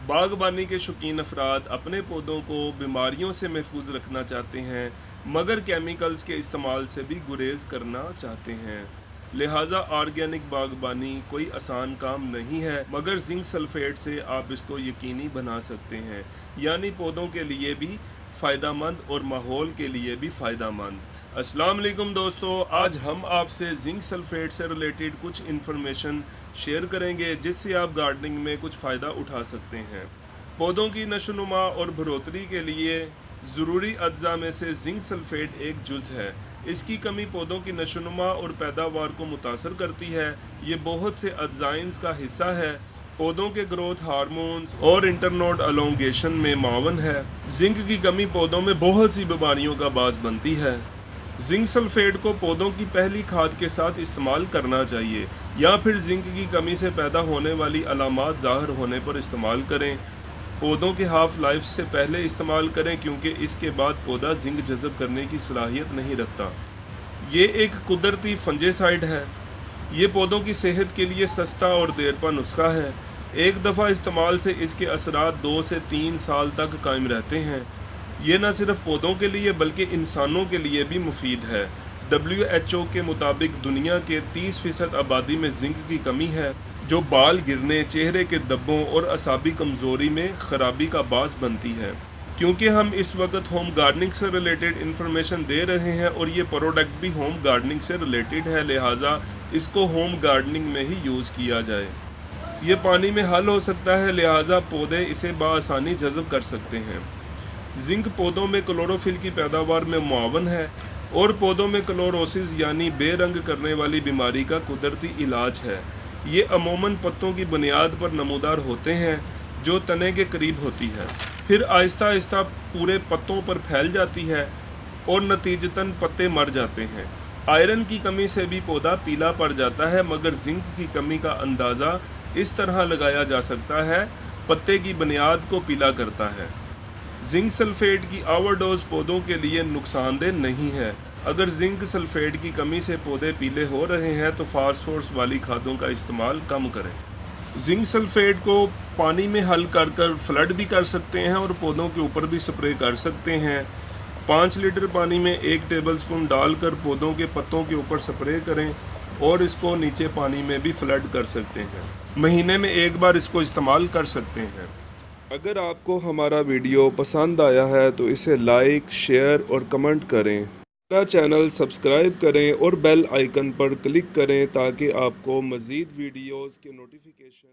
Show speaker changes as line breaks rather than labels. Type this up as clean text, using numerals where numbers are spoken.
बागबानी के शौकीन अफराद अपने पौधों को बीमारियों से महफूज रखना चाहते हैं, मगर केमिकल्स के इस्तेमाल से भी गुरेज करना चाहते हैं। लिहाजा ऑर्गेनिक बागबानी कोई आसान काम नहीं है, मगर जिंक सल्फेट से आप इसको यकीनी बना सकते हैं, यानी पौधों के लिए भी फ़ायदेमंद और माहौल के लिए भी फ़ायदेमंद। अस्सलाम वालेकुम दोस्तों, आज हम आपसे जिंक सल्फेट से रिलेटेड कुछ इन्फॉर्मेशन शेयर करेंगे जिससे आप गार्डनिंग में कुछ फ़ायदा उठा सकते हैं। पौधों की नशोनुमा और बढ़ोतरी के लिए ज़रूरी अज्जा में से जिंक सल्फेट एक जुज़ है। इसकी कमी पौधों की नशोनुमा और पैदावार को मुतासर करती है। ये बहुत से एंजाइम्स का हिस्सा है, पौधों के ग्रोथ हार्मोन्स और इंटरनोड अलोंगेशन में मावन है। जिंक की कमी पौधों में बहुत सी बीमारियों का बास बनती है। जिंक सल्फेट को पौधों की पहली खाद के साथ इस्तेमाल करना चाहिए, या फिर जिंक की कमी से पैदा होने वाली अलामात ज़ाहिर होने पर इस्तेमाल करें। पौधों के हाफ लाइफ से पहले इस्तेमाल करें, क्योंकि इसके बाद पौधा जिंक जज़ब करने की सलाहियत नहीं रखता। ये एक कुदरती फंजीसाइड है। ये पौधों की सेहत के लिए सस्ता और देरपा नुस्खा है। एक दफ़ा इस्तेमाल से इसके असरात 2 से 3 साल तक कायम रहते हैं। ये न सिर्फ पौधों के लिए बल्कि इंसानों के लिए भी मुफीद है। WHO के मुताबिक दुनिया के 30% आबादी में जिंक की कमी है, जो बाल गिरने, चेहरे के धब्बों और असाबी कमज़ोरी में ख़राबी का बास बनती है। क्योंकि हम इस वक्त होम गार्डनिंग से रिलेटेड इन्फॉर्मेशन दे रहे हैं और ये प्रोडक्ट भी होम गार्डनिंग से रिलेटेड है, लिहाजा इसको होम गार्डनिंग में ही यूज़ किया जाए। ये पानी में हल हो सकता है, लिहाजा पौधे इसे बआसानी जज़ब कर सकते हैं। जिंक पौधों में क्लोरोफिल की पैदावार में मुआवन है और पौधों में क्लोरोसिस यानी बेरंग करने वाली बीमारी का कुदरती इलाज है। ये अमूमन पत्तों की बुनियाद पर नमूदार होते हैं, जो तने के करीब होती है, फिर आहिस्ता आहिस्ता पूरे पत्तों पर फैल जाती है और नतीजतन पत्ते मर जाते हैं। आयरन की कमी से भी पौधा पीला पड़ जाता है, मगर जिंक की कमी का अंदाज़ा इस तरह लगाया जा सकता है, पत्ते की बुनियाद को पीला करता है। जिंक सल्फेट की ओवरडोज पौधों के लिए नुकसानदेह नहीं है। अगर जिंक सल्फेट की कमी से पौधे पीले हो रहे हैं तो फास्फोरस वाली खादों का इस्तेमाल कम करें। जिंक सल्फेट को पानी में हल कर फ्लड भी कर सकते हैं और पौधों के ऊपर भी स्प्रे कर सकते हैं। 5 लीटर पानी में 1 टेबलस्पून डालकर पौधों के पत्तों के ऊपर स्प्रे करें और इसको नीचे पानी में भी फ्लड कर सकते हैं। महीने में एक बार इसको इस्तेमाल कर सकते हैं। अगर आपको हमारा वीडियो पसंद आया है तो इसे लाइक, शेयर और कमेंट करें। मेरा चैनल सब्सक्राइब करें और बेल आइकन पर क्लिक करें ताकि आपको मज़ीद वीडियोज़ के नोटिफिकेशन